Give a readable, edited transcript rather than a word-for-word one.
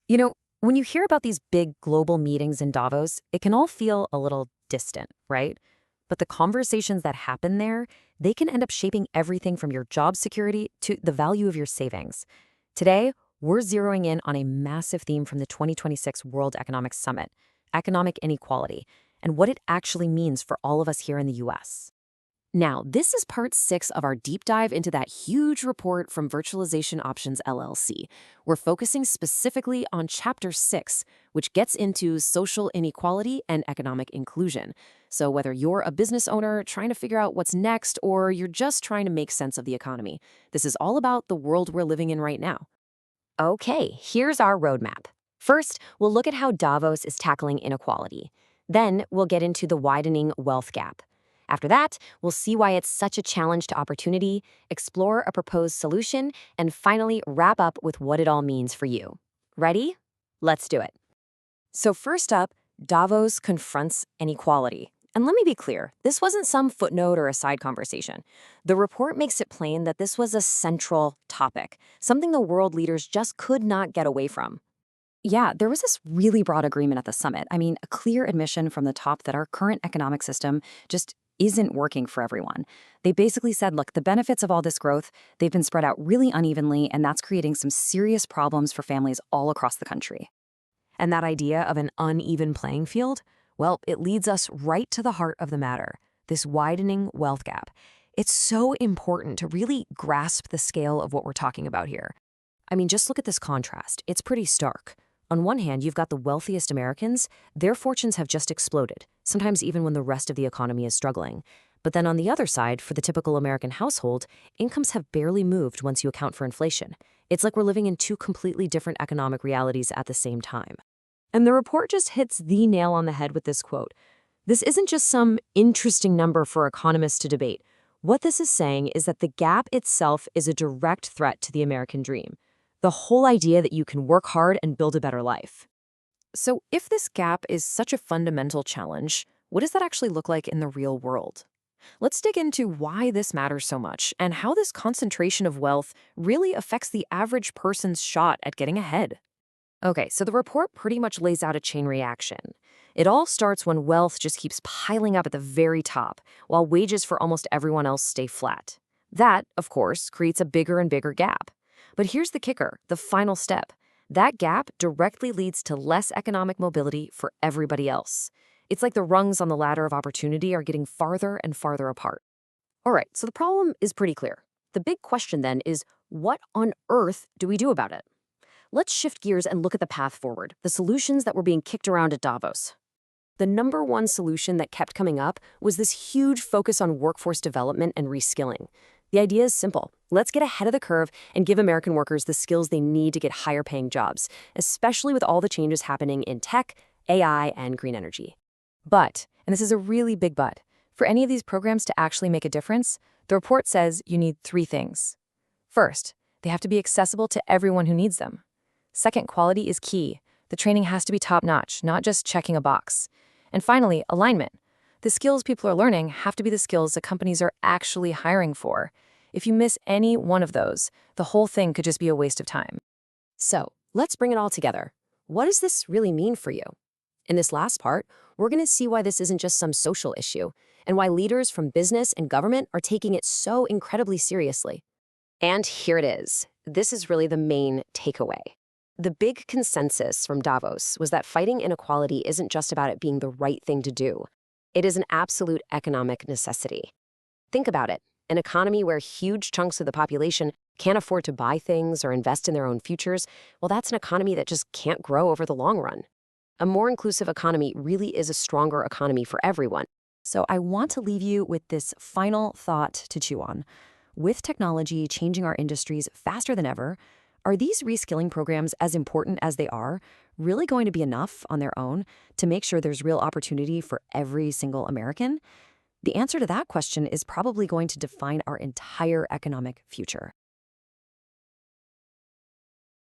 You know, when you hear about these big global meetings in Davos, it can all feel a little distant, right? But the conversations that happen there, they can end up shaping everything from your job security to the value of your savings. Today, we're zeroing in on a massive theme from the 2026 World Economic Summit, economic inequality, and what it actually means for all of us here in the US. Now, this is part 6 of our deep dive into that huge report from Virtualization Options LLC. We're focusing specifically on Chapter 6, which gets into social inequality and economic inclusion. So whether you're a business owner trying to figure out what's next or you're just trying to make sense of the economy, this is all about the world we're living in right now. Okay, here's our roadmap. First, we'll look at how Davos is tackling inequality. Then, we'll get into the widening wealth gap. After that, we'll see why it's such a challenge to opportunity, explore a proposed solution, and finally wrap up with what it all means for you. Ready? Let's do it. So first up, Davos confronts inequality. And let me be clear, this wasn't some footnote or a side conversation. The report makes it plain that this was a central topic, something the world leaders just could not get away from. Yeah, there was this really broad agreement at the summit. I mean, a clear admission from the top that our current economic system just isn't working for everyone. They basically said, look, the benefits of all this growth, they've been spread out really unevenly, and that's creating some serious problems for families all across the country. And that idea of an uneven playing field, well, it leads us right to the heart of the matter, this widening wealth gap. It's so important to really grasp the scale of what we're talking about here. I mean, just look at this contrast. It's pretty stark. On one hand, you've got the wealthiest Americans. Their fortunes have just exploded, sometimes even when the rest of the economy is struggling. But then on the other side, for the typical American household, incomes have barely moved once you account for inflation. It's like we're living in two completely different economic realities at the same time. And the report just hits the nail on the head with this quote. This isn't just some interesting number for economists to debate. What this is saying is that the gap itself is a direct threat to the American dream. The whole idea that you can work hard and build a better life. So if this gap is such a fundamental challenge, what does that actually look like in the real world? Let's dig into why this matters so much and how this concentration of wealth really affects the average person's shot at getting ahead. Okay, so the report pretty much lays out a chain reaction. It all starts when wealth just keeps piling up at the very top, while wages for almost everyone else stay flat. That, of course, creates a bigger and bigger gap. But here's the kicker, the final step. That gap directly leads to less economic mobility for everybody else. It's like the rungs on the ladder of opportunity are getting farther and farther apart. All right, so the problem is pretty clear. The big question then is, what on earth do we do about it? Let's shift gears and look at the path forward, the solutions that were being kicked around at Davos. The number one solution that kept coming up was this huge focus on workforce development and reskilling. The idea is simple. Let's get ahead of the curve and give American workers the skills they need to get higher paying jobs, especially with all the changes happening in tech, AI, and green energy. But, and this is a really big but, for any of these programs to actually make a difference, the report says you need 3 things. First, they have to be accessible to everyone who needs them. Second, quality is key. The training has to be top-notch, not just checking a box. And finally, alignment. The skills people are learning have to be the skills that companies are actually hiring for. If you miss any one of those, the whole thing could just be a waste of time. So, let's bring it all together. What does this really mean for you? In this last part, we're going to see why this isn't just some social issue, and why leaders from business and government are taking it so incredibly seriously. And here it is. This is really the main takeaway. The big consensus from Davos was that fighting inequality isn't just about it being the right thing to do. It is an absolute economic necessity. Think about it. An economy where huge chunks of the population can't afford to buy things or invest in their own futures, well, that's an economy that just can't grow over the long run. A more inclusive economy really is a stronger economy for everyone. So I want to leave you with this final thought to chew on. With technology changing our industries faster than ever, are these reskilling programs, as important as they are, really going to be enough on their own to make sure there's real opportunity for every single American? The answer to that question is probably going to define our entire economic future.